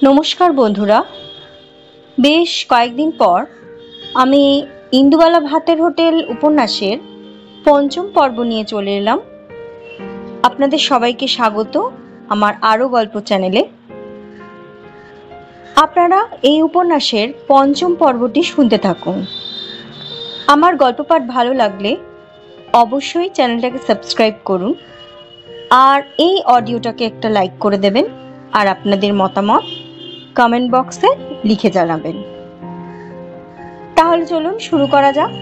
নমস্কার বন্ধুরা, বেশ কয়েকদিন পর আমি ইন্দুবালা ভাতের হোটেল উপন্যাসের পঞ্চম পর্ব নিয়ে চলে এলাম। আপনাদের সবাইকে স্বাগত আমার আরও গল্প চ্যানেলে। আপনারা এই উপন্যাসের পঞ্চম পর্বটি শুনতে থাকুন। আমার গল্প পাঠ ভালো লাগলে অবশ্যই চ্যানেলটাকে সাবস্ক্রাইব করুন আর এই অডিওটাকে একটা লাইক করে দেবেন আর আপনাদের মতামত কমেন্ট বক্সে লিখে জানাবেন। তাহলে চলুন শুরু করা যাক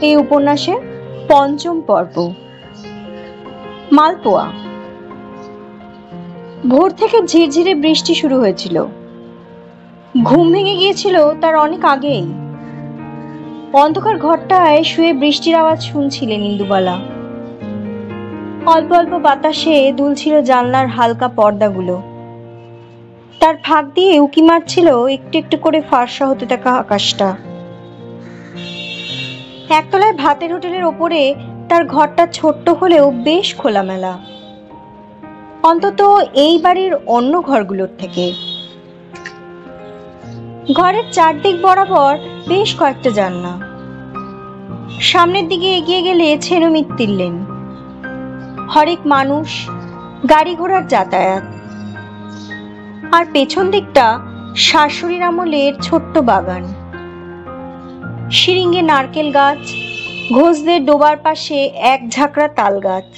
এই উপন্যাসের পঞ্চম পর্ব, মালপোয়া। ভোর থেকে ঝিরঝিরে বৃষ্টি শুরু হয়েছিল। ঘুম ভেঙে গিয়েছিল তার অনেক আগেই। অন্ধকার ঘরটায় শুয়ে বৃষ্টির আওয়াজ শুনছিলেন ইন্দুবালা। অল্প অল্প বাতাসে দুলছিল জানলার হালকা পর্দাগুলো। তার ফাঁক দিয়ে উঁকি মারছিল একটু একটু করে ফর্সা হতে থাকা আকাশটা। একতলায় ভাতের হোটেলের ওপরে তার ঘরটা ছোট্ট হলেও বেশ খোলামেলা, অন্তত এই বাড়ির অন্য ঘরগুলোর থেকে। ঘরের চারদিক বরাবর বেশ কয়েকটা জানলা। সামনের দিকে এগিয়ে গেলে ছেনমিত্তির লেন, হরেক মানুষ, গাড়ি ঘোড়ার যাতায়াত। আর পেছন দিকটা শাশুড়ির আমলের ছোট্ট বাগান, শিরিঙ্গে নারকেল গাছ, ঘোষদের ডোবার পাশে এক ঝাঁকড়া তাল গাছ,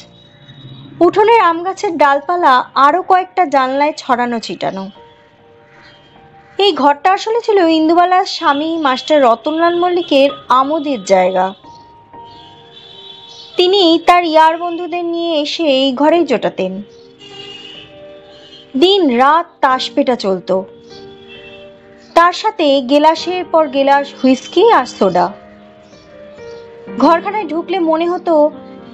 উঠোনের আম গাছের ডালপালা আরো কয়েকটা জানলায় ছড়ানো ছিটানো। এই ঘরটা আসলে ছিল ইন্দুবালার স্বামী মাস্টার রতনলাল মল্লিকের আমোদের জায়গা। তিনি তার ইয়ার বন্ধুদের নিয়ে এসে এই ঘরেই জোটাতেন। দিন রাত তাস পেটা চলতো, তার সাথে গেলাসের পর গেলাস হুইস্কি আর সোডা। ঘরখানায় ঢুকলে মনে হতো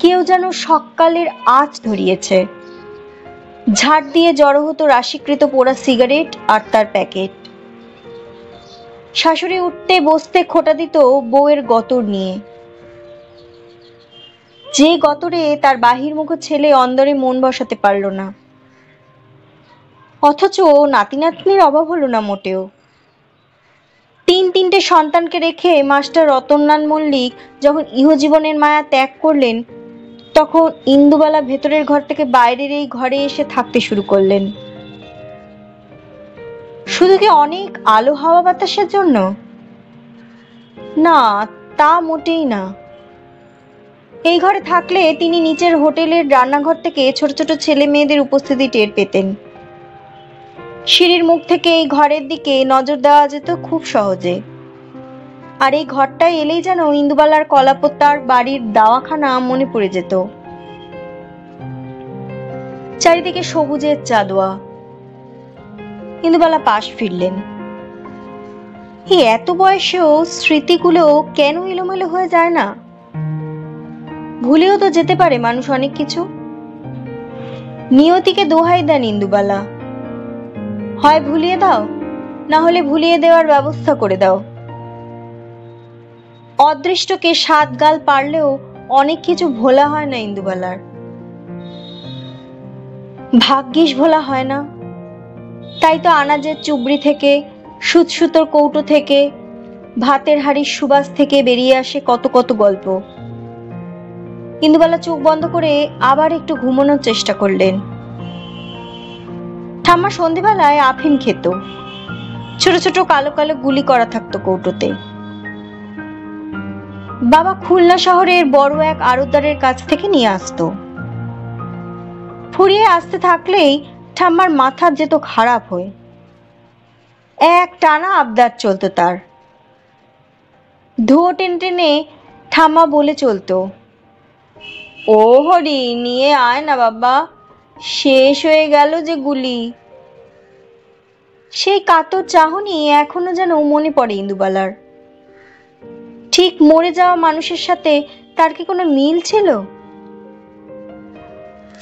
কেউ যেন সকালের আঁচ ধরিয়েছে। ঝাড় দিয়ে জড়ো হতো রাশিকৃত পোড়া সিগারেট আর তার প্যাকেট। শাশুড়ি উঠতে বসতে খোঁটা দিত বউয়ের গতর নিয়ে, যে গতরে তার বাহিরমুখ ছেলে অন্দরে মন বসাতে পারল না। অথচ নাতি নাতনির অভাব হলো না মোটেও। তিনটে সন্তানকে রেখে মাস্টার রতনলাল মল্লিক যখন ইহজীবনের মায়া ত্যাগ করলেন, তখন ইন্দুবালা ভেতরের ঘর থেকে বাইরের এই ঘরে এসে থাকতে শুরু করলেন। শুধু কি অনেক আলো হাওয়া বাতাসের জন্য? না, তা মোটেই না। এই ঘরে থাকলে তিনি নিচের হোটেলের রান্নাঘর থেকে ছোট ছোট ছেলে মেয়েদের উপস্থিতি টের পেতেন। সিঁড়ির মুখ থেকে এই ঘরের দিকে নজর দেওয়া যেত খুব সহজে। আর এই ঘরটায় এলেই যেন ইন্দুবালার কলাপত্তার বাড়ির দাওয়াখানা মনে পড়ে যেত। চারিদিকে সবুজের চাঁদোয়া। ইন্দুবালা পাশ ফিরলেন। এই এত বয়সেও স্মৃতিগুলো কেন এলোমেলো হয়ে যায় না? ভুলেও তো যেতে পারে মানুষ অনেক কিছু। নিয়তিকে দোহাই দেন ইন্দুবালা, হয় ভুলিয়ে দাও, না হলে ভুলিয়ে দেওয়ার ব্যবস্থা করে দাও। অদৃষ্টকে সাত গাল পারলেও অনেক কিছু ভোলা হয় না ইন্দুবালার। ভাগ্যিস ভোলা হয় না। তাই তো আনাজের চুবড়ি থেকে, সুতোর কৌটো থেকে, ভাতের হাড়ির সুবাস থেকে বেরিয়ে আসে কত কত গল্প। ইন্দুবালা চোখ বন্ধ করে আবার একটু ঘুমানোর চেষ্টা করলেন। ঠাম্মা সন্ধেবেলায় আফিম খেত। ছোট ছোট কালো কালো গুলি করা থাকতো কৌটোতে। বাবা খুলনা শহরের বড় এক আড়তদারের কাছ থেকে নিয়ে আসতো। ফুরিয়ে আসতে থাকলেই ঠাম্মার মাথা যেত খারাপ হয়ে। এক টানা আবদার চলতো তার। ধুয়ো টেনে টেনে ঠাম্মা বলে চলতো, ও হরি, নিয়ে আয় না বাবা, শেষ হয়ে গেল যে গুলি। সেই কাতর চাহনি এখনো যেন মনে পড়ে ইন্দুবালার। ঠিক মরে যাওয়া মানুষের সাথে তার কি কোনো মিল ছিল?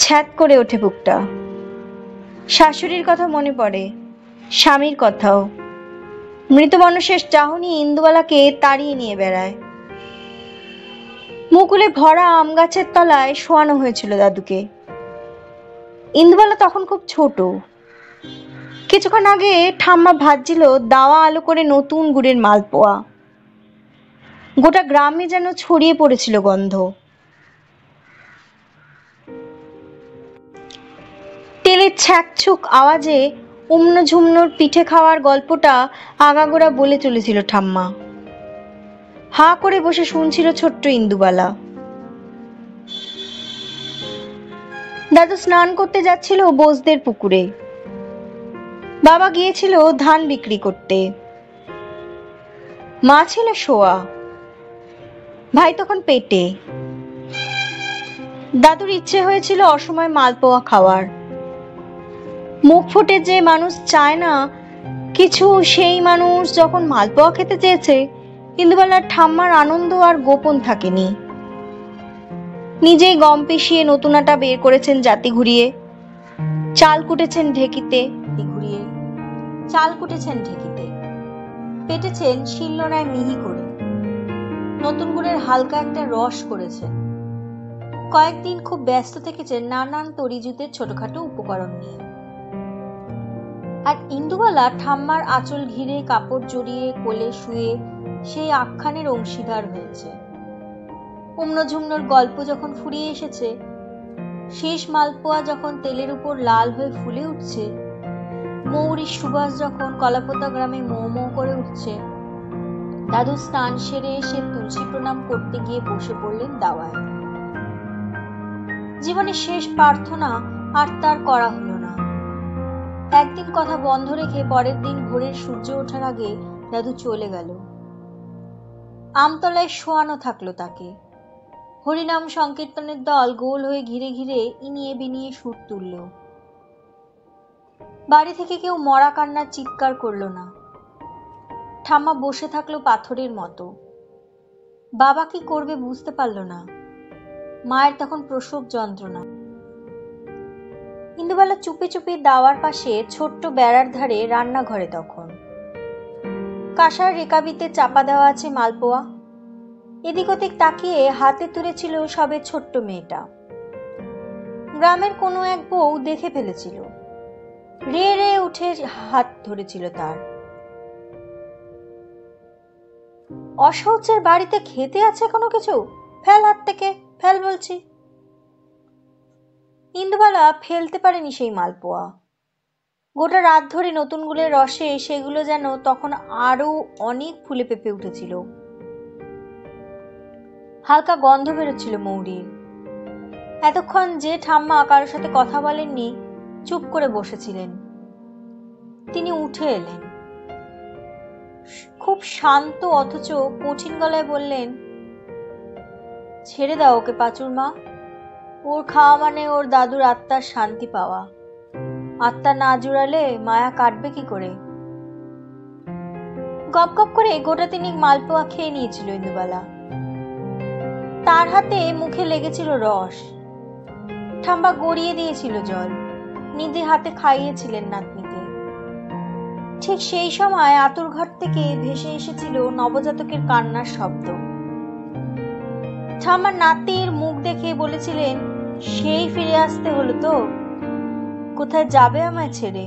ছ্যাদ করে ওঠে বুকটা। শাশুড়ির কথা মনে পড়ে, স্বামীর কথাও। মৃত মানুষের চাহনি ইন্দুবালাকে তাড়িয়ে নিয়ে বেড়ায়। মুকুলে ভরা আম গাছের তলায় শোয়ানো হয়েছিল দাদুকে। ইন্দুবালা তখন খুব ছোট। কিছুক্ষণ আগে ঠাম্মা ভাজছিল দাওয়া আলো করে নতুন গুড়ের মালপোয়া। গোটা গ্রামে যেন ছড়িয়ে পড়েছিল গন্ধ। তেলের ছ্যাঁকছুক আওয়াজে উমনো ঝুমনোর পিঠে খাওয়ার গল্পটা আগাগোড়া বলে চলেছিল ঠাম্মা। হা করে বসে শুনছিল ছোট্ট ইন্দুবালা। দাদু স্নান করতে যাচ্ছিল বোসদের পুকুরে। বাবা গিয়েছিল ধান বিক্রি করতে। মা ছিল শোয়া, ভাই তখন পেটে। দাদুর ইচ্ছে হয়েছিল অসময় মালপোয়া খাওয়ার। মুখ ফুটে যে মানুষ চায় না কিছু, সেই মানুষ যখন মালপোয়া খেতে চেয়েছে, ইন্দুবালার ঠাম্মার আনন্দ আর গোপন থাকেনি। নিজেই গম পিষিয়ে নতুন আটা বের করেছেন জাতি ঘুরিয়ে, চাল কুটেছেন ঢেকিতে, পেটেছেন শিলনোড়ায় মিহি করে, নতুন গুড়ের হালকা একটা রস করেছেন। কয়েকদিন খুব ব্যস্ত থেকেছেন নানান তরিজুতের ছোটখাটো উপকরণ নিয়ে। আর ইন্দুবালা ঠাম্মার আঁচল ঘিরে কাপড় জড়িয়ে কোলে শুয়ে সেই আখ্যানের অংশীদার হয়েছে। উমনো ঝুমনোর গল্প যখন ফুরিয়ে এসেছে, শেষ মালপোয়া যখন তেলের উপর লাল হয়ে ফুলে উঠছে, মৌরির সুবাস যখন কলাপোতা গ্রামে মৌ মৌ করে উঠছে, দাদু স্নান সেরে এসে তুলসী প্রণাম করতে গিয়ে বসে পড়লেন দাওয়ায়। জীবনের শেষ প্রার্থনা আর তার করা হলো না। একদিন কথা বন্ধ রেখে পরের দিন ভোরের সূর্য ওঠার আগে দাদু চলে গেল। আমতলায় শোয়ানো থাকলো তাকে। হরিনাম সংকীর্তনের দল গোল হয়ে ঘিরে ঘিরে ইনিয়ে বিনিয়ে সুর তুলল। বাড়ি থেকে কেউ মরা কান্নার চিৎকার করলো না। ঠাম্মা বসে থাকলো পাথরের মতো। বাবা কি করবে বুঝতে পারল না। মায়ের তখন প্রসব যন্ত্রণা। ইন্দুবালা চুপি চুপি দাওয়ার পাশে ছোট্ট বেড়ার ধারে রান্নাঘরে তখন। কাঁসার রেকাবিতে চাপা দেওয়া আছে মালপোয়া। এদিক ওদিক তাকিয়ে হাতে তুলেছিল সবে ছোট্ট মেয়েটা। গ্রামের কোনো এক বউ দেখে ফেলেছিল, রে রে উঠে হাত ধরেছিল তার। অশৌচের বাড়িতে খেতে আছে কোনো কিছু? ফেল হাত থেকে, ফেল বলছি। ইন্দুবালা ফেলতে পারেনি সেই মালপোয়া। গোটা রাত ধরে নতুন গুড়ের রসে সেগুলো যেন তখন আরো অনেক ফুলে পেঁপে উঠেছিল। হালকা গন্ধ বেরোচ্ছিল মৌরির। এতক্ষণ যে ঠাম্মা কারোর সাথে কথা বলেননি, চুপ করে বসেছিলেন, তিনি উঠে এলেন। খুব শান্ত অথচ কঠিন গলায় বললেন, ছেড়ে দাও ওকে পাঁচুর মা। ওর খাওয়া মানে ওর দাদুর আত্মার শান্তি পাওয়া। আত্মা না জুড়ালে মায়া কাটবে কি করে? গপ গপ করে গোটা তিনেক মালপোয়া খেয়ে নিয়েছিল ইন্দুবালা। তার হাতে মুখে লেগেছিল রস। ঠাম্মা গড়িয়ে দিয়েছিল জল, নিজে হাতে খাইয়েছিলেন নাতনিকে। ঠিক সেই সময় আতুর ঘর থেকে ভেসে এসেছিল নবজাতকের কান্নার শব্দ। ঠাম্মার নাতির মুখ দেখে বলেছিলেন, সেই ফিরে আসতে হলো তো, কোথায় যাবে আমায় ছেড়ে?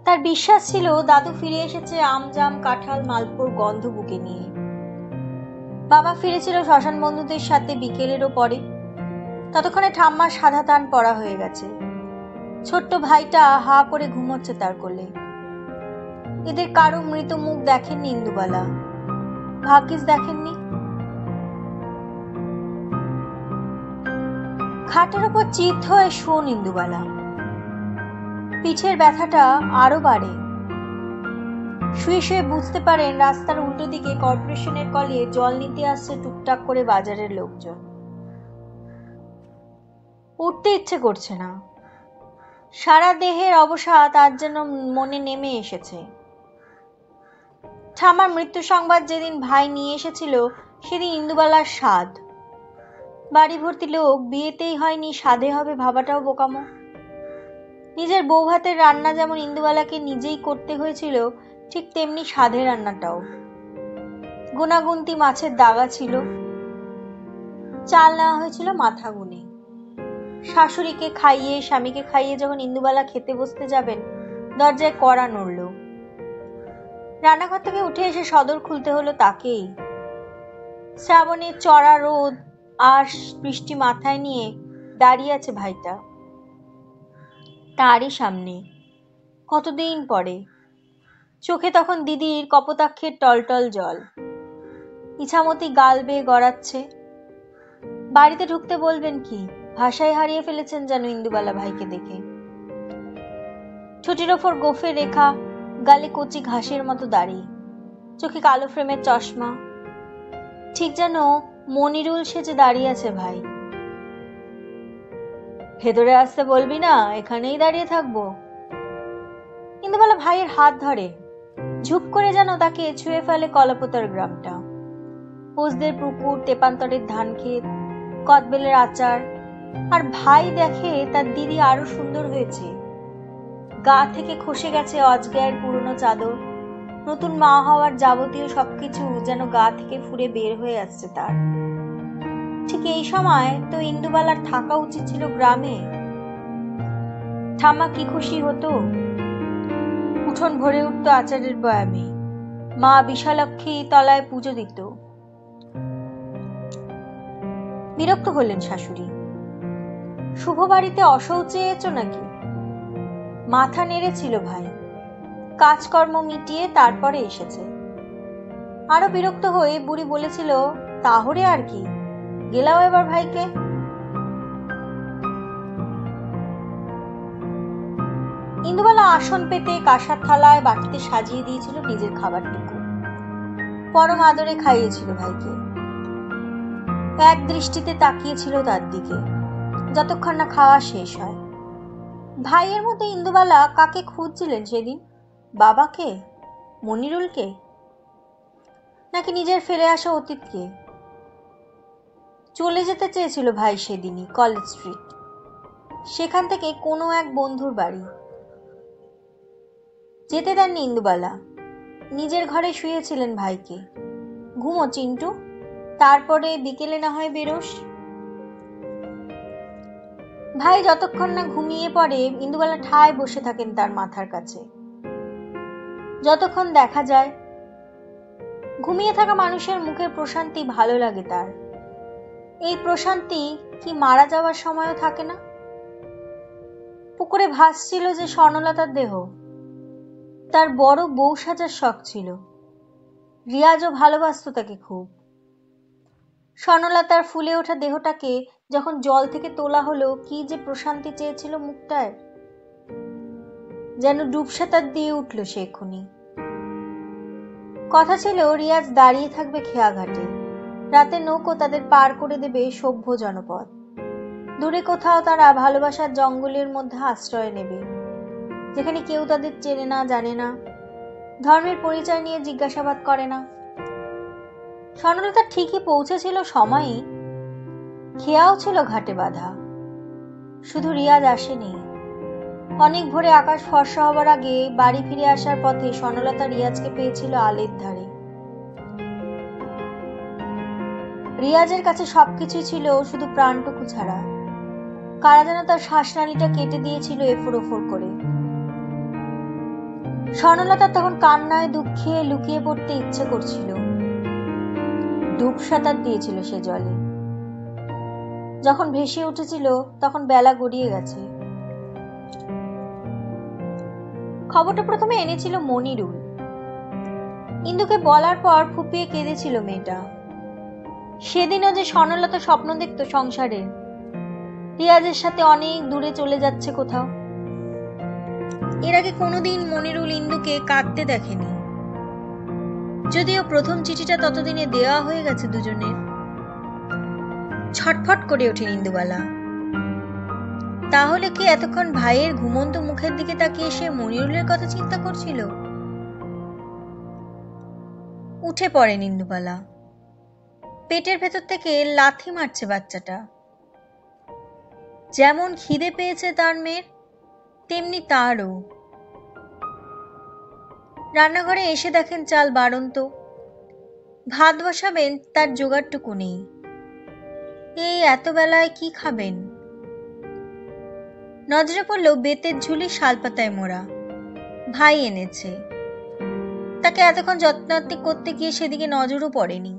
তার বিশ্বাস ছিল দাদু ফিরে এসেছে আম জাম কাঁঠাল মালপোর গন্ধ বুকে নিয়ে। বাবা ফিরেছিল শ্মশান বন্ধুদের সাথে বিকেলেরও পরে। ততক্ষণে ঠাম্মার সাদা টান পড়া হয়ে গেছে। ছোট্ট ভাইটা হা করে ঘুমোচ্ছে তার কোলে। এদের কারো মৃত মুখ দেখেননি ইন্দুবালা, ভাগ্যিস দেখেননি। খাটের ওপর চিত হয়ে শোন ইন্দুবালা। পিঠের ব্যথাটা আরো বাড়ে। শুয়ে শুয়ে বুঝতে পারেন রাস্তার উল্টো দিকে কর্পোরেশনের কলে জল নিতে আসছে টুকটাক করে বাজারের লোকজন। উঠতে ইচ্ছে করছে না। সারা দেহের অবসাদ তার যেন মনে নেমে এসেছে। ঠাম্মার মৃত্যু সংবাদ যেদিন ভাই নিয়ে এসেছিল, সেদিন ইন্দুবালার স্বাদ। বাড়ি ভর্তি লোক, বিয়েতেই হয়নি স্বাদে হবে ভাবাটাও বোকামো। নিজের বউ হাতের রান্না যেমন ইন্দুবালাকে নিজেই করতে হয়েছিল, ঠিক তেমনি স্বাদের রান্নাটাও। গুনাগুনতি মাছের দাগা ছিল, চাল নেওয়া হয়েছিল মাথা গুনে। শাশুড়িকে খাইয়ে স্বামীকে খাইয়ে যখন ইন্দুবালা খেতে বসতে যাবেন, দরজায় কড়া নড়ল। রান্নাঘর থেকে উঠে এসে সদর খুলতে হলো তাকেই। শ্রাবণের চড়া রোদ আর বৃষ্টি মাথায় নিয়ে দাঁড়িয়ে আছে ভাইটা তারই সামনে। কতদিন পরে। চোখে তখন দিদির কপোতাক্ষের টলটল জল। ইছামতি গাল বেয়ে গড়াচ্ছে। বাড়িতে ঢুকতে বলবেন কি, ভাষায় হারিয়ে ফেলেছেন যেন ইন্দুবালা ভাইকে দেখে। ঠোঁটের ওপর গোফের রেখা, গালে কচি ঘাসের মতো দাড়ি, চোখে কালো ফ্রেমের চশমা, ঠিক যেন মনিরুল সেজে দাঁড়িয়ে আছে ভাই। ভেতরে আসতে বলবি না, এখানেই দাঁড়িয়ে থাকবো। ইন্দুবালা ভাইয়ের হাত ধরে। ঝুপ করে যেন তাকে ছুঁয়ে ফেলে কলাপোতার গ্রামটা, পোষদের পুকুর, তেপান্তরের ধান ক্ষেত, কদবেলের আচার। আর ভাই দেখে তার দিদি আরো সুন্দর হয়েছে। গা থেকে খসে গেছে অজগায়ের পুরনো চাদর। নতুন মা হওয়ার যাবতীয় সবকিছু যেন গা থেকে ফুঁড়ে বের হয়ে আসছে তার। ঠিক এই সময় তো ইন্দুবালার থাকা উচিত ছিল গ্রামে। ঠাম্মা কি খুশি হতো। উঠোন ভরে উঠতো আচারের বয়ামে। মা বিশালক্ষী তলায় পুজো দিত। বিরক্ত হলেন শাশুড়ি। শুভ বাড়িতে অশৌচে এঁচো নাকি? মাথা নেড়েছিল ভাই। কাজকর্ম মিটিয়ে তারপরে এসেছে। আরো বিরক্ত হয়ে বুড়ি বলেছিল, তাহলে আর কি, গেলাও এবার ভাইকে। ইন্দুবালা আসন পেতে কাঁসার থালায় বাটিতে সাজিয়ে দিয়েছিল নিজের খাবারটুকু। পরম আদরে খাইয়েছিল ভাইকে। এক দৃষ্টিতে তাকিয়েছিল তার দিকে যতক্ষণ না খাওয়া শেষ হয়। ভাইয়ের মধ্যে ইন্দুবালা কাকে খুঁজছিলেন সেদিন? বাবাকে, মনিরুলকে, নাকি নিজের ফেলে আসা অতীতকে? চলে যেতে চেয়েছিল ভাই সেদিনই কলেজ স্ট্রিট, সেখান থেকে কোনো এক বন্ধুর বাড়ি। যেতে দেননি ইন্দুবালা। নিজের ঘরে শুয়েছিলেন ভাইকে। ঘুমো চিন্টু, তারপরে বিকেলে না হয় বেরোস। ভাই যতক্ষণ না ঘুমিয়ে পড়ে ইন্দুবালা ঠায় বসে থাকেন তার মাথার কাছে। যতক্ষণ দেখা যায়। ঘুমিয়ে থাকা মানুষের মুখের প্রশান্তি ভালো লাগে তার। এই প্রশান্তি কি মারা যাওয়ার সময়ও থাকে না? পুকুরে ভাসছিল যে স্বর্ণলতার দেহ, তার বড় বউ সাজার শখ ছিল। রিয়াজও ভালোবাসত তাকে খুব। স্বর্ণলতার ফুলে ওঠা দেহটাকে যখন জল থেকে তোলা হলো, কি যে প্রশান্তি চেয়েছিল মুখটায়, যেন ডুবসাঁতার দিয়ে উঠল সে এক্ষুনি। কথা ছিল রিয়াজ দাঁড়িয়ে থাকবে খেয়াঘাটে। রাতে নৌকো তাদের পার করে দেবে সভ্য জনপদ। দূরে কোথাও তারা ভালোবাসার জঙ্গলের মধ্যে আশ্রয় নেবে, যেখানে কেউ তাদের চেনে না, জানে না, ধর্মের পরিচয় নিয়ে জিজ্ঞাসাবাদ করে না। স্বর্ণলতা ঠিকই পৌঁছেছিল সময়ে। খেয়াও ছিল ঘাটে বাঁধা। শুধু রিয়াজ আসেনি। অনেক ভোরে আকাশ ফর্সা হবার আগে বাড়ি ফিরে আসার পথে স্বর্ণলতা রিয়াজকে পেয়েছিল আলের ধারে। রিয়াজের কাছে সবকিছুই ছিল শুধু প্রাণটুকু ছাড়া। কারা যেন তার শ্বাসনালীটা কেটে দিয়েছিল এফোর ওফোর করে। স্বর্ণলতা তখন কান্নায় দুঃখে লুকিয়ে পড়তে ইচ্ছে করছিল। ডুব সাঁতার দিয়েছিল সে জলে। যখন ভেসে উঠেছিল তখন বেলা গড়িয়ে গেছে। খবরটা প্রথমে এনেছিল মনিরুল। ইন্দুকে বলার পর ফুপিয়ে কেঁদেছিল মেয়েটা। সেদিনও যে স্বর্ণলতা স্বপ্ন দেখত সংসারের, রিয়াজের সাথে অনেক দূরে চলে যাচ্ছে কোথাও। এর আগে কোনোদিন মনিরুল ইন্দুকে কাঁদতে দেখেনি, যদিও প্রথম চিঠিটা ততদিনে দেওয়া হয়ে গেছে দুজনের। ছটফট করে ওঠেন ইন্দুবালা। তাহলে কি এতক্ষণ ভাইয়ের ঘুমন্ত মুখের দিকে তাকিয়ে সে মনিরুলের কথা চিন্তা করছিল? উঠে পড়েন ইন্দুবালা। পেটের ভেতর থেকে লাথি মারছে বাচ্চাটা। যেমন খিদে পেয়েছে তার মেয়ের, তেমনি তারও। রান্নাঘরে এসে দেখেন চাল বাড়ন্ত। ভাত বসাবেন, তার জোগাড়টুকু নেই। এই এত বেলায় কি খাবেন? নজরে পড়ল বেতের ঝুলি শালপাতায় মোড়া। ভাই এনেছে। তাকে এতক্ষণ যত্নাত্তি করতে গিয়ে সেদিকে নজরও পড়েনি।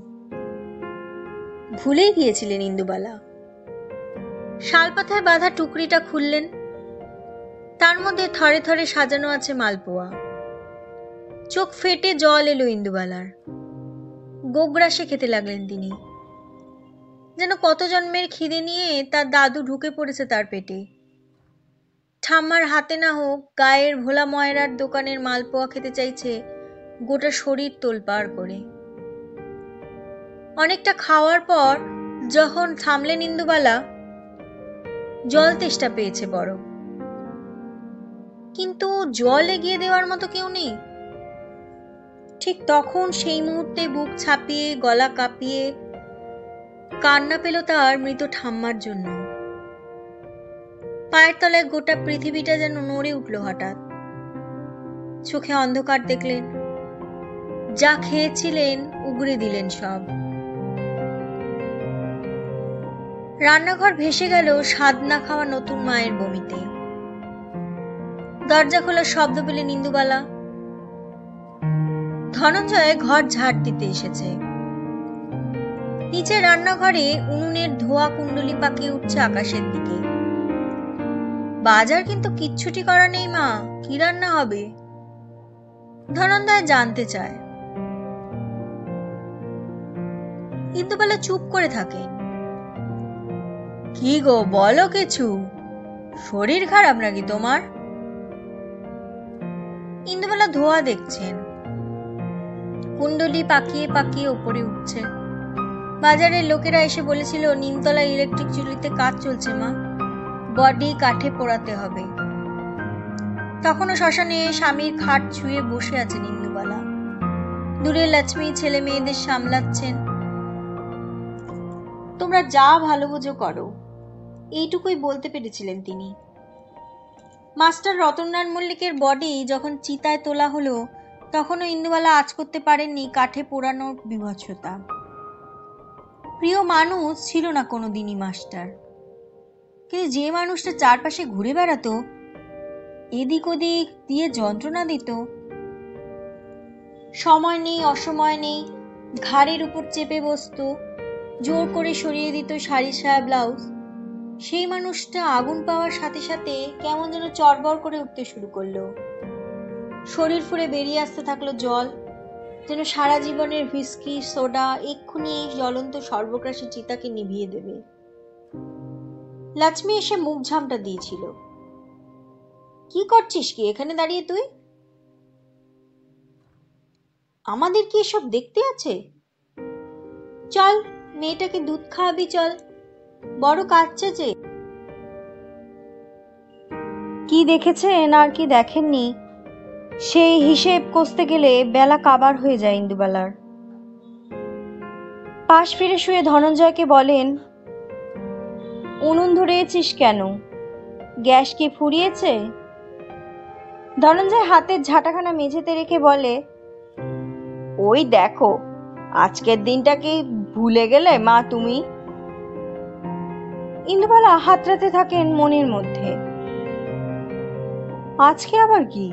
ভুলেই গিয়েছিলেন ইন্দুবালা। শালপাতায় বাঁধা টুকরিটা খুললেন। তার মধ্যে থরে থরে সাজানো আছে মালপোয়া। চোখ ফেটে জল এলো ইন্দুবালার। গোগ্রাসে খেতে লাগলেন তিনি। যেন কত জন্মের খিদে নিয়ে তার দাদু ঢুকে পড়েছে তার পেটে। ঠাম্মার হাতে না হোক গায়ের ভোলা ময়রার দোকানের মালপোয়া খেতে চাইছে গোটা শরীর তোলপাড় করে। অনেকটা খাওয়ার পর যখন থামলেন ইন্দুবালা, জল তেষ্টা পেয়েছে বড়। কিন্তু জল এগিয়ে দেওয়ার মতো কেউ নেই। ঠিক তখন সেই মুহূর্তে বুক ছাপিয়ে গলা কাঁপিয়ে কান্না পেল তার মৃত ঠাম্মার জন্য। পায়ের তলায় গোটা পৃথিবীটা যেন নড়ে উঠল হঠাৎ। চোখে অন্ধকার দেখলেন। যা খেয়েছিলেন উগরে দিলেন সব। রান্নাঘর ভেসে গেল স্বাদ না খাওয়া নতুন মায়ের বমিতে। দরজা খোলার শব্দ পেলেন ইন্দুবালা। ধনঞ্জয় ঘর ঝাড় দিতে এসেছে। নিচে রান্নাঘরে উনুনের ধোয়া কুণ্ডলি পাকিয়ে উঠছে আকাশের দিকে। বাজার কিন্তু কিচ্ছুটি করা নেই মা, কি রান্না হবে? ধনঞ্জয় জানতে চায়। ইন্দুবালা চুপ করে থাকেন। কি গো বলো কিছু, শরীর খারাপ নাকি তোমার? ইন্দুবালা ধোয়া দেখছেন। কুণ্ডলি পাকিয়ে পাকিয়ে উপরে উঠছে। বাজারের লোকেরা এসে বলেছিল নিমতলা ইলেকট্রিক চুল্লিতে কাজ চলছে মা, বডি কাঠে পোড়াতে হবে। তখনও শ্মশানে স্বামীর খাট ছুঁয়ে বসে আছেন ইন্দুবালা। দূরে লক্ষ্মী ছেলে মেয়েদের সামলাচ্ছেন। তোমরা যা ভালো বোঝো করো, এইটুকুই বলতে পেরেছিলেন তিনি। মাস্টার রতনলাল মল্লিকের বডি যখন চিতায় তোলা হলো, তখনও ইন্দুবালা আঁচ করতে পারেননি কাঠে পোড়ানোর বীভৎসতা। প্রিয় মানুষ ছিল না কোনোদিনই মাস্টার, কিন্তু যে মানুষটা চারপাশে ঘুরে বেড়াতো, এদিক ওদিক দিয়ে যন্ত্রণা দিত, সময় নেই অসময় নেই ঘাড়ের উপর চেপে বসতো, জোর করে সরিয়ে দিত শাড়ি সায়া ব্লাউজ, সেই মানুষটা আগুন পাওয়ার সাথে সাথে কেমন যেন চড়বড় করে উঠতে শুরু করলো। শরীর ফুঁড়ে বেরিয়ে আসতে থাকলো জল, যেন সারা জীবনের হুইস্কি সোডা এক্ষুনি এই জ্বলন্ত সর্বগ্রাসী চিতাকে নিভিয়ে দেবে। লক্ষ্মী এসে মুখ ঝামটা দিয়েছিল। কি করছিস কি এখানে দাঁড়িয়ে তুই? আমাদের কি এসব দেখতে আছে? চল মেয়েটাকে দুধ খাওয়াবি, চল, বড় কাঁদছে যে। কি দেখেছেন আর কি দেখেননি সেই হিসেব কষতে গেলে বেলা কাবার হয়ে যায় ইন্দুবালার। পাশ ফিরে শুয়ে ধনঞ্জয়কে বলেন, উনুন ধরিয়েছিস কেন? গ্যাস কি ফুরিয়েছে? ধনঞ্জয় হাতের ঝাঁটাখানা মেঝেতে রেখে বলে, ওই দেখো, আজকের দিনটা কি ভুলে গেলে মা তুমি? ইন্দুবালা হাতড়াতে থাকেন মনের মধ্যে, আজকে আবার কি?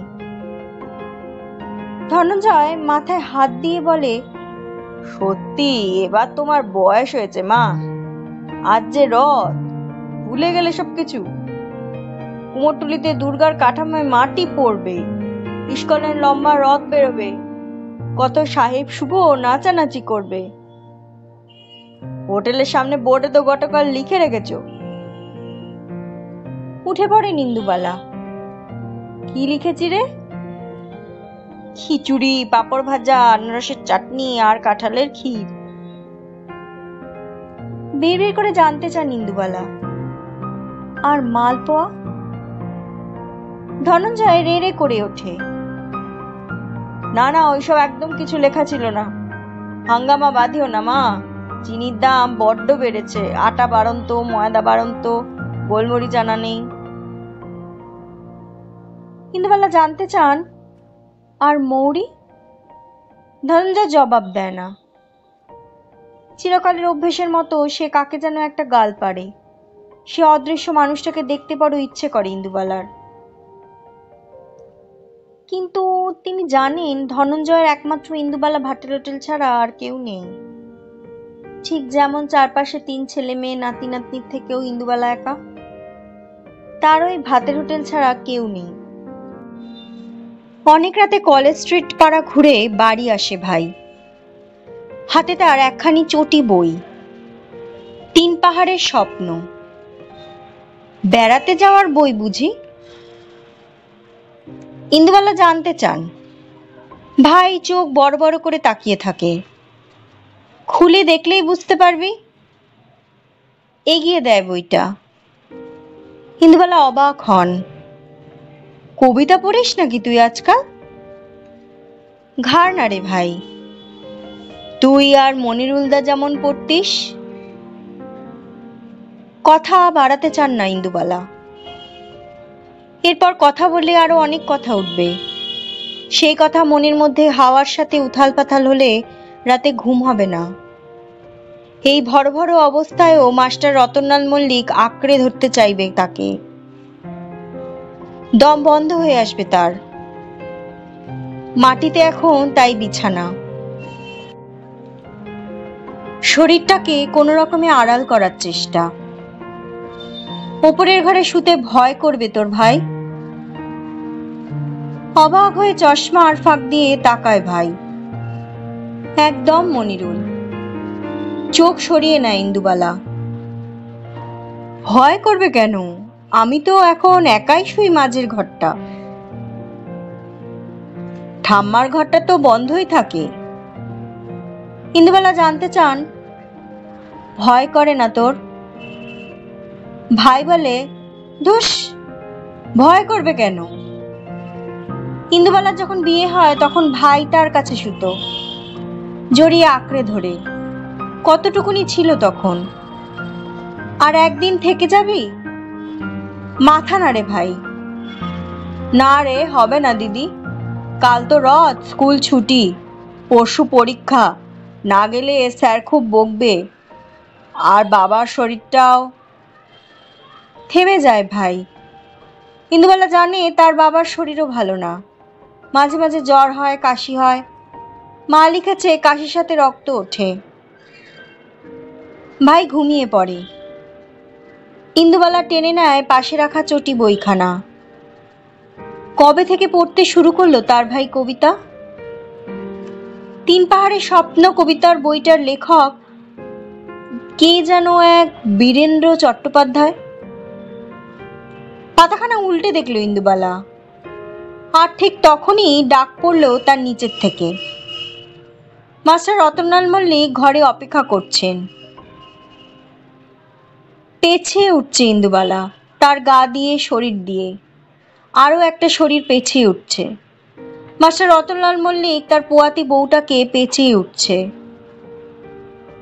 ধনঞ্জয় মাথায় হাত দিয়ে বলে, সত্যি এবার তোমার বয়স হয়েছে মা, আজ যে রথ, ভুলে গেলে সবকিছু? কুমোরটুলিতে দুর্গার কাঠামোয় মাটি পড়বে, ইস্কনের লম্বা রথ বেরোবে, কত সাহেব শুভ নাচানাচি করবে। হোটেলের সামনে বোর্ডে তো গতকাল লিখে রেখেছ। উঠে পড়েন ইন্দুবালা। কি লিখেছি রে? খিচুড়ি, পাঁপড় ভাজা, আনারসের চাটনি আর কাঁঠালের ক্ষীর। বিড় করে জানতে চান ইন্দুবালা, আর মালপোয়া? ধনঞ্জয় রে রে করে ওঠে, না না, ওইসব একদম কিছু লেখা ছিল না। হাঙ্গামা বাঁধিও না মা, চিনির দাম বড্ড বেড়েছে, আটা বাড়ন্ত, ময়দা বাড়ন্ত, গোলমরিচ আনা নেই। ইন্দুবালা জানতে চান, আর মৌরি? ধনঞ্জয় জবাব দেয় না। চিরকালের অভ্যেসের মতো সে কাকে যেন একটা গাল পাড়ে। সে অদৃশ্য মানুষটাকে দেখতে বড় ইচ্ছে করে ইন্দুবালার। কিন্তু তিনি জানেন ধনঞ্জয়ের একমাত্র ইন্দুবালা ভাটের হোটেল ছাড়া আর কেউ নেই। ঠিক যেমন চারপাশে 3 ছেলে মেয়ে নাতি নাতনির থেকেও ইন্দুবালা একা, তার ওই ভাতের হোটেল ছাড়া কেউ নেই। অনেক রাতে কলেজ স্ট্রিট পাড়া ঘুরে বাড়ি আসে ভাই। হাতে তার একখানি চটি বই, 3 পাহাড়ের স্বপ্ন। বেড়াতে যাওয়ার বই বুঝি? ইন্দুবালা জানতে চান। ভাই চোখ বড় বড় করে তাকিয়ে থাকে। খুলে দেখলেই বুঝতে পারবি। এগিয়ে দেয় বইটা। ইন্দুবালা অবাক হন। কবিতা পড়িস নাকি তুই আজকাল? ঘাড় নাড়ে ভাই। তুই আর মনিরুলদা যেমন পড়তিস। কথা বাড়াতে চান না ইন্দুবালা। এরপর কথা বললে আরো অনেক কথা উঠবে। সেই কথা মনের মধ্যে হাওয়ার সাথে উথাল পাথাল হলে রাতে ঘুম হবে না। এই ভর ভর অবস্থায়ও মাস্টার রতনলাল মল্লিক আঁকড়ে ধরতে চাইবে তাকে। দম বন্ধ হয়ে আসবে তার। মাটিতে এখন তাই বিছানা। শরীরটাকে কোনো রকমে আড়াল করার চেষ্টা। ওপরের ঘরে শুতে ভয় করবে তোর ভাই। অবাক হয়ে চশমা আর ফাঁক দিয়ে তাকায় ভাই। একদম মনিরুল। চোখ সরিয়ে নেয় ইন্দুবালা। ভয় করবে কেন? আমি তো এখন একাই শুই মাঝের ঘরটা। ঠাম্মার ঘরটা তো বন্ধই থাকে। ইন্দুবালা জানতে চান, ভয় করে না তোর? ভাই বলে, ধুস, ভয় করবে কেন? ইন্দুবালার যখন বিয়ে হয় তখন ভাই তার কাছে শুতো, জড়িয়ে আঁকড়ে ধরে। কতটুকুনি ছিল তখন। আর একদিন থেকে যাবি? মাথা নাড়ে ভাই। না রে, হবে না দিদি। কাল তো রথ, স্কুল ছুটি, পরশু পরীক্ষা, না গেলে স্যার খুব বকবে। আর বাবার শরীরটাও। থেমে যায় ভাই। ইন্দুবালা জানে তার বাবার শরীরও ভালো না। মাঝে মাঝে জ্বর হয়, কাশি হয়। মা লিখেছে কাশির সাথে রক্ত ওঠে। ভাই ঘুমিয়ে পড়ে। ইন্দুবালা টেনে নেয় পাশে রাখা চটি বইখানা। কবে থেকে পড়তে শুরু করলো তার ভাই কবিতা? 3 পাহাড়ের স্বপ্ন কবিতার বইটার লেখক কে যেন এক বীরেন্দ্র চট্টোপাধ্যায়। পাতাখানা উল্টে দেখলো ইন্দুবালা। আর ঠিক তখনই ডাক পড়লো তার নিচের থেকে। মাস্টার রতনলাল মল্লিক ঘরে অপেক্ষা করছেন। পেছিয়ে উঠছে ইন্দুবালা, তার গা দিয়ে, শরীর দিয়ে। আরো একটা শরীর পেছিয়ে উঠছে। মাস্টার রতনলাল মল্লিক তার পোয়াতি বউটাকে পেছিয়ে উঠছে।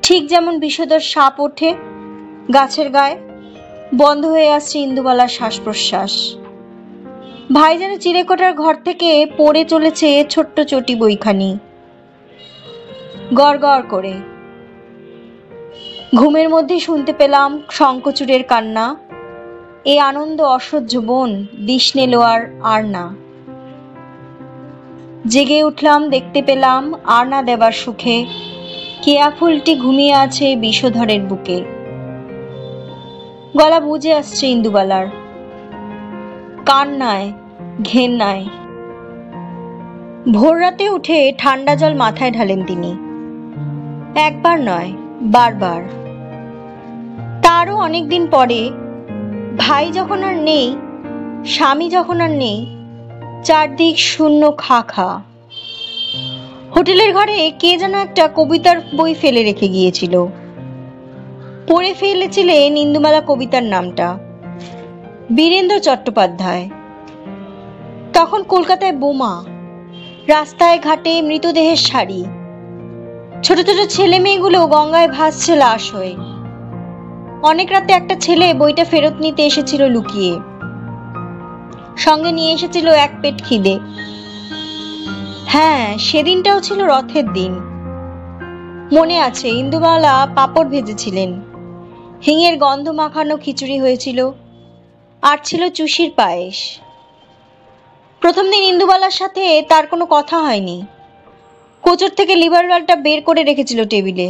ঠিক যেমন বিষধর সাপ ওঠে গাছের গায়ে। বন্ধ হয়ে আসছে ইন্দুবালার শ্বাস প্রশ্বাস। ভাই যেন চিলেকোঠার ঘর থেকে পড়ে চলেছে ছোট্ট চটি বইখানি, গড় গড় করে। ঘুমের মধ্যে শুনতে পেলাম শঙ্খচূড়ের কান্না। এ আনন্দ অসহ্য বোন, দিস নেলো আর না। জেগে উঠলাম, দেখতে পেলাম আর না দেবার সুখে কেয়া ফুলটি ঘুমিয়ে আছে বিষধরের বুকে। গলা বুঝে আসছে ইন্দুবালার। কান্নায়, ঘেন্নায়। ভোর রাতে উঠে ঠান্ডা জল মাথায় ঢালেন তিনি। একবার নয়, বারবার। তারও অনেকদিন পরে, ভাই যখন আর নেই, স্বামী যখন আর নেই, চারদিক শূন্য খা খা। হোটেলের ঘরে কে যেন একটা কবিতার বই ফেলে রেখে গিয়েছিল। পড়ে ফেলেছিলেন ইন্দুবালা কবিতার নামটা, বীরেন্দ্র চট্টোপাধ্যায়। তখন কলকাতায় বোমা, রাস্তায় ঘাটে মৃতদেহের সারি। ছোট ছোট ছেলে মেয়েগুলো গঙ্গায় ভাসছে লাশ হয়ে। অনেক রাতে একটা ছেলে বইটা ফেরত নিতে এসেছিল লুকিয়ে। সঙ্গে নিয়ে এসেছিল এক পেট খিদে। হ্যাঁ, সেদিনটাও ছিল রথের দিন। মনে আছে ইন্দুবালা পাঁপড় ভেজেছিলেন। হিঙের গন্ধ মাখানো খিচুড়ি হয়েছিল, আর ছিল চুষির পায়েস। প্রথম দিন ইন্দুবালার সাথে তার কোনো কথা হয়নি। কোচর থেকে লিভার রোলটা বের করে রেখেছিল টেবিলে।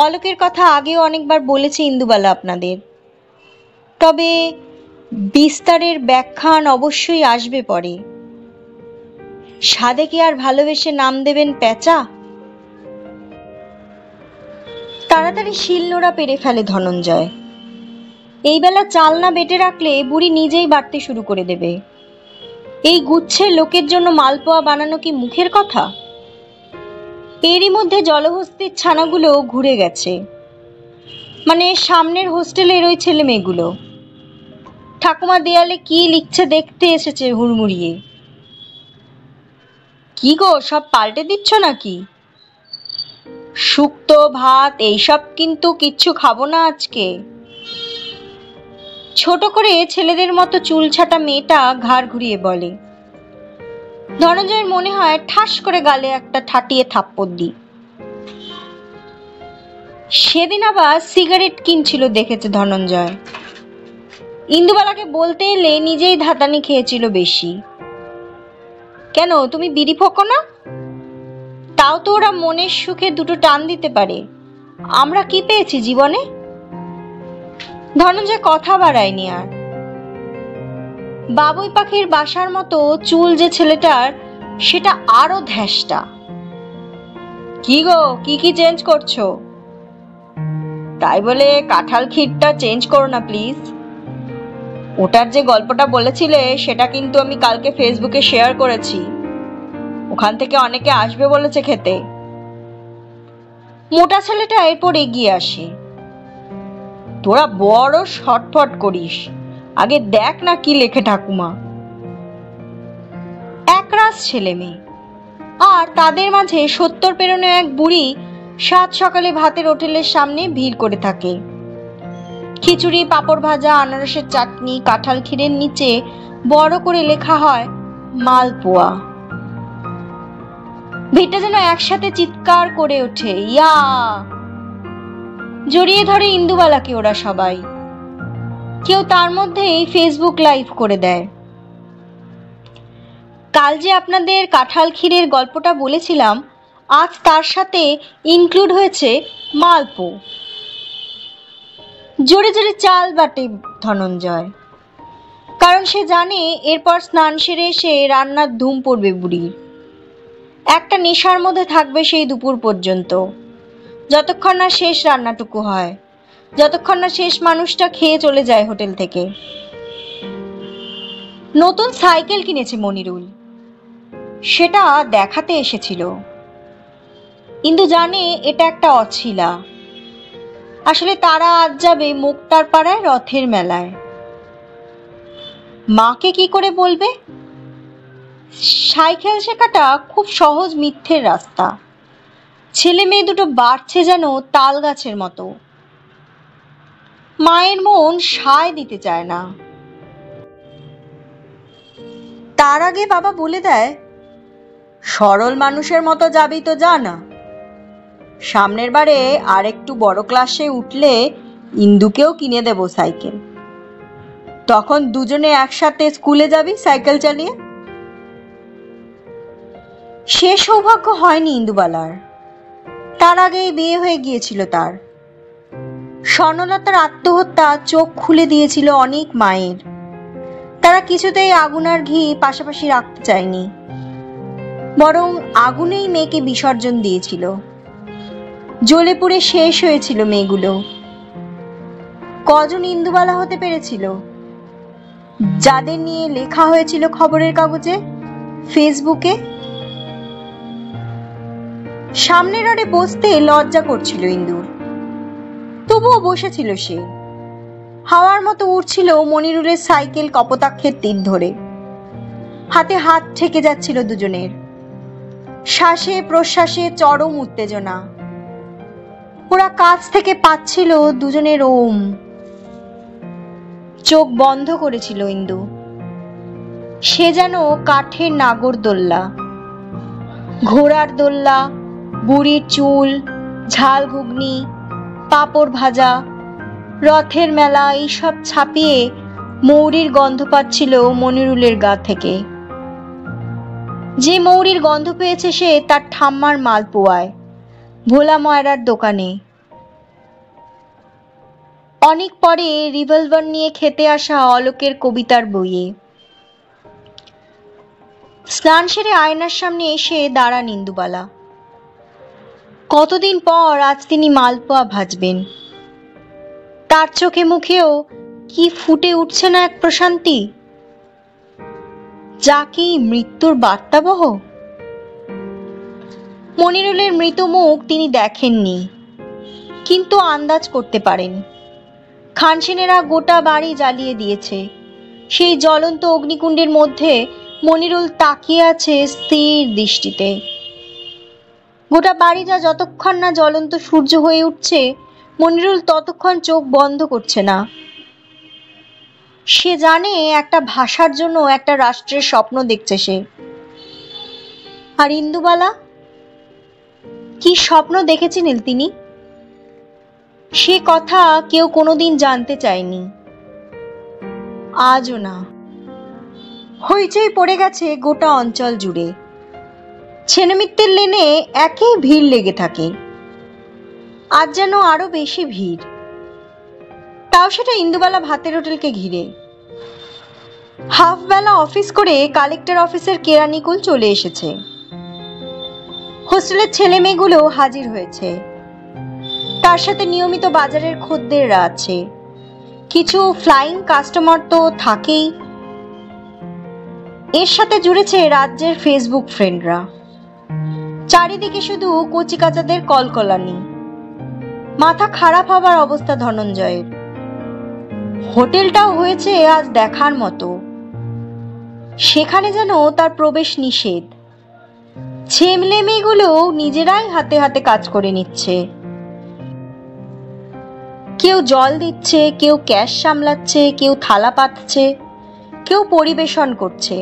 অলোকের কথা আগেও অনেকবার বলেছে ইন্দুবালা আপনাদের, তবে বিস্তারের ব্যাখ্যান অবশ্যই আসবে পরে। সাধে কি আর ভালোবেসে নাম দেবেন প্যাঁচা? তাড়াতাড়ি শিলনোড়া পেরে ফেলে ধনঞ্জয়। এই বেলা চাল না বেটে রাখলে বুড়ি নিজেই বাড়তে শুরু করে দেবে। এই গুচ্ছের লোকের জন্য মালপোয়া বানানো কি মুখের কথা? এরই মধ্যে জলহস্তির ছানাগুলো ঘুরে গেছে, মানে সামনের হোস্টেলের ওই ছেলে মেয়েগুলো। ঠাকুমা দেয়ালে কি লিখছে দেখতে এসেছে হুড়মুড়িয়ে। কি গো, সব পাল্টে দিচ্ছ নাকি? শুক্তো ভাত এইসব কিন্তু কিচ্ছু খাবো না আজকে। ছোট করে ছেলেদের মতো চুল ছাটা মেয়েটা ঘাড় ঘুরিয়ে বলে। ধনঞ্জয়ের মনে হয় ঠাস করে গালে একটা ঠাটিয়ে থাপ্পড় দি। সেদিন আবার সিগারেট কিনছিল দেখেছে ধনঞ্জয়। ইন্দুবালাকে বলতে এলে নিজেই ধাতানি খেয়েছিল বেশি। কেন, তুমি বিড়ি ফোঁকো না? তাও তো ওরা মনের সুখে দুটো টান দিতে পারে। আমরা কি পেয়েছি জীবনে? ধনঞ্জয় কথা বাড়ায়নি আর। বাবুই পাখির বাসার মতো চুল যে ছেলেটার, সেটা আরো ধ্যাসটা। কি গো, কি কি চেঞ্জ করছো? তাই বলে কাঁঠাল ক্ষীরটা চেঞ্জ করো না প্লিজ। ওটার যে গল্পটা বলেছিলে সেটা কিন্তু আমি কালকে ফেসবুকে শেয়ার করেছি। ওখান থেকে অনেকে আসবে বলেছে খেতে। মোটা ছেলেটা এরপর এগিয়ে আসে। তোরা বড় শটফট করিস, আগে দেখ না কি লেখে ঠাকুমা। একরাশ ছেলে মেয়ে, আর তাদের মাঝে 70 পেরোনো এক বুড়ি সাত সকালে ভাতের হোটেলের সামনে ভিড় করে থাকে। খিচুড়ি, পাঁপড় ভাজা, আনারসের চাটনি, কাঁঠাল ক্ষীরের নিচে বড় করে লেখা হয় মালপোয়া। ভিড়টা যেন একসাথে চিৎকার করে ওঠে, ইয়া! জড়িয়ে ধরে ইন্দুবালাকে ওরা সবাই। কেউ তার মধ্যেই ফেসবুক লাইভ করে দেয়। কাল যে আপনাদের কাঁঠাল ক্ষীরের গল্পটা বলেছিলাম, আজ তার সাথে ইনক্লুড হয়েছে মালপো। জোরে জোরে চাল বাটে ধনঞ্জয়, কারণ সে জানে এরপর স্নান সেরে এসে রান্নার ধুম পড়বে বুড়ির। একটা নেশার মধ্যে থাকবে সেই দুপুর পর্যন্ত, যতক্ষণ না শেষ রান্নাটুকু হয়, যতক্ষণ না শেষ মানুষটা খেয়ে চলে যায় হোটেল থেকে। নতুন সাইকেল কিনেছে মনিরুল, সেটা দেখাতে এসেছিল। ইন্দু জানে এটা একটা অছিলা। আসলে তারা আজ যাবে মুক্তার পাড়ায় রথের মেলায়। মাকে কি করে বলবে? সাইকেল শেখাটা খুব সহজ মিথ্যের রাস্তা। ছেলে মেয়ে দুটো বাড়ছে যেন তাল গাছের মতো। মায়ের মন সায় দিতে চায় না। তার আগে বাবা বলে দেয়, সরল মানুষের মতো যাবি তো যা না। সামনের বারে আর একটু বড় ক্লাসে উঠলে ইন্দুকেও কিনে দেব সাইকেল। তখন দুজনে একসাথে স্কুলে যাবি সাইকেল চালিয়ে। সে সৌভাগ্য হয়নি ইন্দুবালার। তার আগেই বিয়ে হয়ে গিয়েছিল তার। স্বর্ণলতার আত্মহত্যা চোখ খুলে দিয়েছিল অনেক মায়ের। তারা কিছুতেই আগুন আর ঘি পাশাপাশি রাখতে চায়নি, বরং আগুনেই মেয়েকে বিসর্জন দিয়েছিল। জ্বলে পুড়ে শেষ হয়েছিল মেয়েগুলো। কজন ইন্দুবালা হতে পেরেছিল, যাদের নিয়ে লেখা হয়েছিল খবরের কাগজে, ফেসবুকে? সামনের আড়ে বসতে লজ্জা করছিল ইন্দুর, তবুও বসেছিল সে। হাওয়ার মতো উড়ছিল মনিরুলের সাইকেল কপোতাক্ষের তীর ধরে। হাতে হাত ঠেকে যাচ্ছিল দুজনের। শ্বাসে প্রশ্বাসে চরম উত্তেজনা। ওরা কাছ থেকে পাচ্ছিল দুজনের ওম। চোখ বন্ধ করেছিল ইন্দু। সে যেন কাঠের নাগরদোল্লা, ঘোড়ার দোল্লা, বুড়ির চুল, ঝাল ঘুগনি, পাঁপড় ভাজা, রথের মেলা এইসব ছাপিয়ে মৌরির গন্ধ পাচ্ছিল মনিরুলের গা থেকে। যে মৌরির গন্ধ পেয়েছে সে তার ঠাম্মার মালপোয়ায়, ভোলা ময়রার দোকানে। অনেক পরে রিভলভার নিয়ে খেতে আসা অলোকের কবিতার বইয়ে। স্নান সেরে আয়নার সামনে এসে দাঁড়ান ইন্দুবালা। কতদিন পর আজ তিনি মালপোয়া ভাজবেন। তার চোখে মুখেও কি ফুটে উঠছে না এক প্রশান্তি, যা কি মৃত্যুর বার্তাবহ। মনিরুলের মৃত মুখ তিনি দেখেননি, কিন্তু আন্দাজ করতে পারেন। খানসেনেরা গোটা বাড়ি জ্বালিয়ে দিয়েছে। সেই জ্বলন্ত অগ্নিকুণ্ডের মধ্যে মনিরুল তাকিয়ে আছে স্থির দৃষ্টিতে। গোটা বাড়িটা যতক্ষণ না জ্বলন্ত সূর্য হয়ে উঠছে, মনিরুল ততক্ষণ চোখ বন্ধ করছে না। সে জানে একটা ভাষার জন্য একটা রাষ্ট্রের স্বপ্ন দেখছে সে। আর ইন্দুবালা কি স্বপ্ন দেখেছিলেন তিনি, সে কথা কেউ কোনোদিন জানতে চায়নি, আজও না। হইচই পড়ে গেছে গোটা অঞ্চল জুড়ে। ছেলেমিত্তির লেনে একই ভিড় লেগে থাকে, আজ যেন আরো বেশি ভিড়। তাও সেটা ইন্দুবালা ভাতের হোটেলকে ঘিরে। হাফ বেলা অফিস করে কালেক্টর অফিসের কেরানিকুল চলে এসেছে। হোস্টেলের ছেলে মেয়েগুলো হাজির হয়েছে। তার সাথে নিয়মিত বাজারের খদ্দেররা আছে। কিছু ফ্লাইং কাস্টমার তো থাকেই। এর সাথে জুড়েছে রাজ্যের ফেসবুক ফ্রেন্ডরা। চারিদিকে শুধু কচিকাচাদের কলকলানি। মাথা খারাপ হবার অবস্থা ধনঞ্জয়ের। হোটেলটাও হয়েছে আজ দেখার মতো। সেখানে যেন তার প্রবেশ নিষেধ। ছেলে মেয়েগুলো নিজেরাই হাতে হাতে কাজ করে নিচ্ছে। কেউ জল দিচ্ছে, কেউ ক্যাশ সামলাচ্ছে, কেউ থালা পাতছে, কেউ পরিবেশন করছে।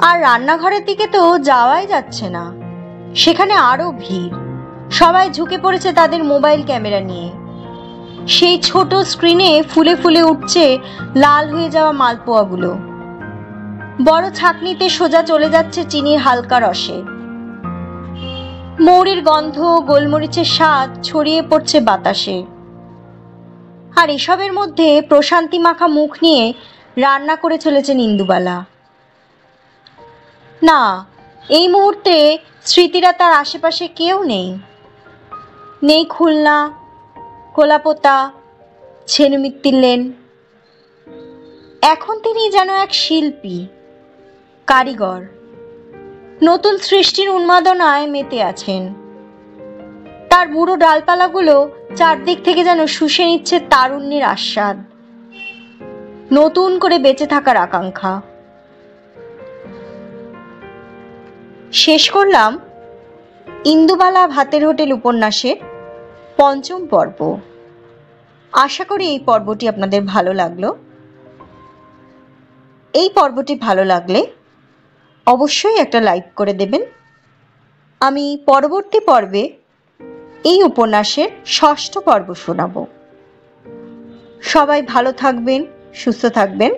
আর রান্নাঘরের দিকে তো যাওয়াই যাচ্ছে না, সেখানে আরো ভিড়। সবাই ঝুঁকে পড়েছে তাদের মোবাইল ক্যামেরা নিয়ে। সেই ছোট স্ক্রিনে ফুলে ফুলে উঠছে লাল হয়ে যাওয়া মালপোয়াগুলো। বড় ছাঁকনিতে সোজা চলে যাচ্ছে চিনির হালকা রসে। মৌরির গন্ধ, গোলমরিচের স্বাদ ছড়িয়ে পড়ছে বাতাসে। আর এসবের মধ্যে প্রশান্তি মাখা মুখ নিয়ে রান্না করে চলেছেন ইন্দুবালা। না, এই মুহূর্তে স্মৃতিরা তার আশেপাশে কেউ নেই। নেই খুলনা, কোলাপোতা, ছেনুমিত্তির লেন। এখন তিনি যেন এক শিল্পী, কারিগর, নতুন সৃষ্টির উন্মাদনায় মেতে আছেন। তার বুড়ো ডালপালাগুলো চারদিক থেকে যেন শুষে নিচ্ছে তারুণ্যের আস্বাদ, নতুন করে বেঁচে থাকার আকাঙ্ক্ষা। শেষ করলাম ইন্দুবালা ভাতের হোটেল উপন্যাসের ৫ম পর্ব। আশা করি এই পর্বটি আপনাদের ভালো লাগলো। এই পর্বটি ভালো লাগলে অবশ্যই একটা লাইক করে দেবেন। আমি পরবর্তী পর্বে এই উপন্যাসের ৬ষ্ঠ পর্ব শোনাব। সবাই ভালো থাকবেন, সুস্থ থাকবেন।